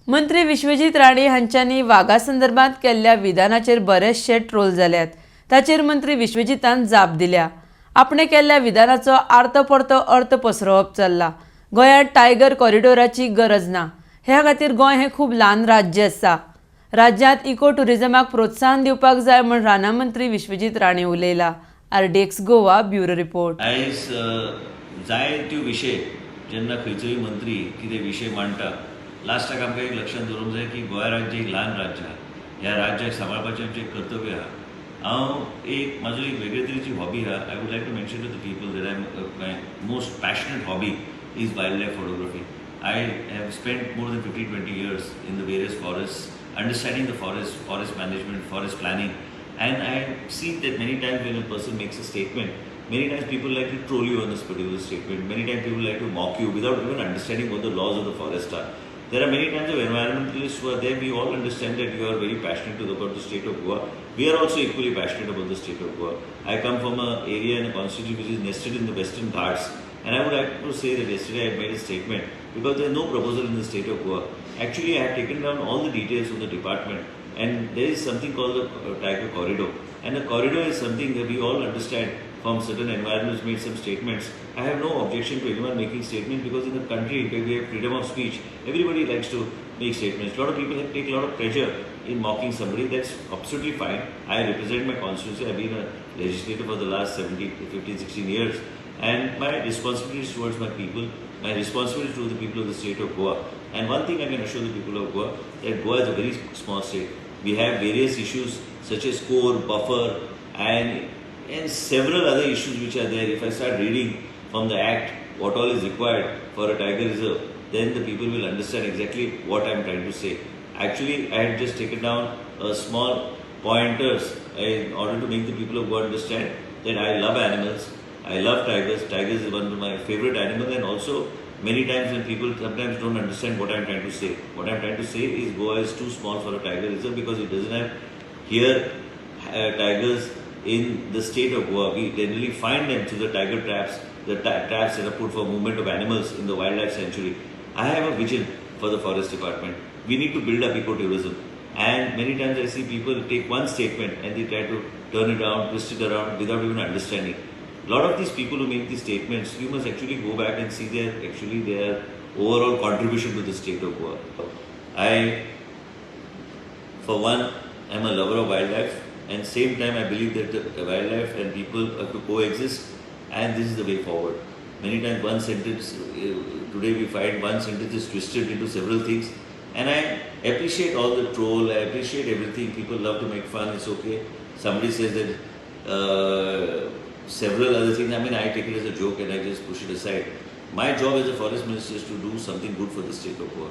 मंत्री विश्वजीत राणे हांच्यांनी वाघा संदर्भात केल्ल्या विधानाचेर बरेचशे ट्रोल जाल्यात। ताचेर मंत्री विश्वजितान जाप दिल्या। आपणे केल्ल्या विधानाचो आर्तपरतो अर्थ पसरवप चल्ला। गोंयांत टायगर कॉरिडोराची गरज ना। ह्या खातीर गोंय हें खूब ल्हान राज्य आसा। राज्यांत इको टुरिझमाक प्रोत्साहन दिवपाक जाय म्हण राना मंत्री विश्वजीत राणे उलयला। RDXGOA bureau report. आयज जायत्यो विशय जेन्ना खंयचोय मंत्री कितें विशय मांडटा, लास्टाक आमकां एक लक्षांत दवरूंक जाय की गोंय राज्य एक ल्हान राज्य आहा। ह्या राज्याक सांबाळपाचें आमचें कर्तव्य आहा। म्हजो एक वेगळे तरेची हॉबी आहा। I would like to mention to the people that my most passionate hobby is wildlife photography. I have spent more than 15-20 years in the various forests, understanding the forest management, forest planning, and I have seen that many times when a person makes a statement, many times people like to troll you on this particular statement. Many times people like to mock you without even understanding what the laws of the forest are. There are many kinds of environmentalists who are there. We all understand that you are very passionate about the state of Goa. We are also equally passionate about the state of Goa. I come from an area and a constituency which is nested in the Western Ghats. And I would like to say that yesterday I made a statement because there is no proposal in the state of Goa. Actually, I have taken down all the details from the department, and there is something called the Tiger Corridor. And the corridor is something that we all understand from certain environments made some statements. I have no objection to anyone making statements because in the country where we have freedom of speech, everybody likes to make statements. A lot of people take a lot of pleasure in mocking somebody. That's absolutely fine. I represent my constituency. I've been a legislator for the last 15, 16 years. And my responsibility is towards my people, my responsibility to the people of the state of Goa. And one thing I can assure the people of Goa, that Goa is a very small state. We have various issues such as core, buffer, and several other issues which are there. If I start reading from the Act what all is required for a tiger reserve, then the people will understand exactly what I am trying to say. Actually, I had just taken down a small pointers in order to make the people of Goa understand that I love animals. I love tigers. Tigers is one of my favorite animals, and also many times when people sometimes don't understand what I'm trying to say. What I'm trying to say is Goa is too small for a tiger reserve because it doesn't have here tigers in the state of Goa. We generally find them through the tiger traps, the traps that are put for movement of animals in the wildlife sanctuary. I have a vision for the forest department. We need to build up ecotourism. And many times I see people take one statement and they try to turn it around, twist it around without even understanding. A lot of these people who make these statements, you must actually go back and see their overall contribution to the state of Goa. I, for one, am a lover of wildlife, and same time I believe that the wildlife and people have to coexist, and this is the way forward. Many times one sentence, today we find one sentence is twisted into several things, and I appreciate all the troll, I appreciate everything. People love to make fun, it's okay. Somebody says that several other things, I mean, I take it as a joke and I just push it aside. My job as a forest minister is to do something good for the state of Goa,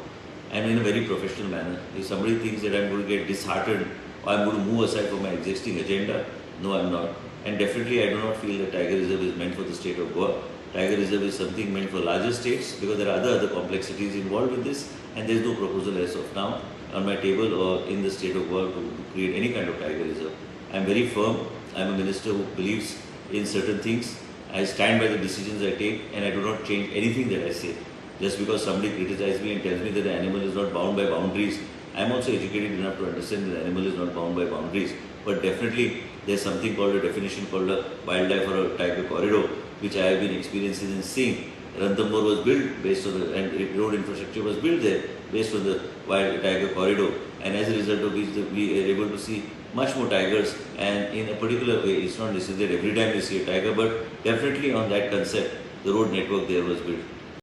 and in a very professional manner. If somebody thinks that I'm going to get disheartened or I'm going to move aside from my existing agenda, no, I'm not. And definitely I do not feel that Tiger Reserve is meant for the state of Goa. Tiger Reserve is something meant for larger states because there are other complexities involved with this, and there is no proposal as of now on my table or in the state of Goa to create any kind of Tiger Reserve. I'm very firm. I'm a minister who believes in certain things. I stand by the decisions I take, and I do not change anything that I say. Just because somebody criticizes me and tells me that the animal is not bound by boundaries, I am also educated enough to understand that the animal is not bound by boundaries. But definitely there is something called a definition called a wildlife or a tiger corridor, which I have been experiencing and seeing. Ranthambore was built based on the, and road infrastructure was built there based on the wild tiger corridor, and as a result of which we are able to see much more tigers, and in a particular way. It's not necessary that every time we see a tiger, but definitely on that concept the road network there was built.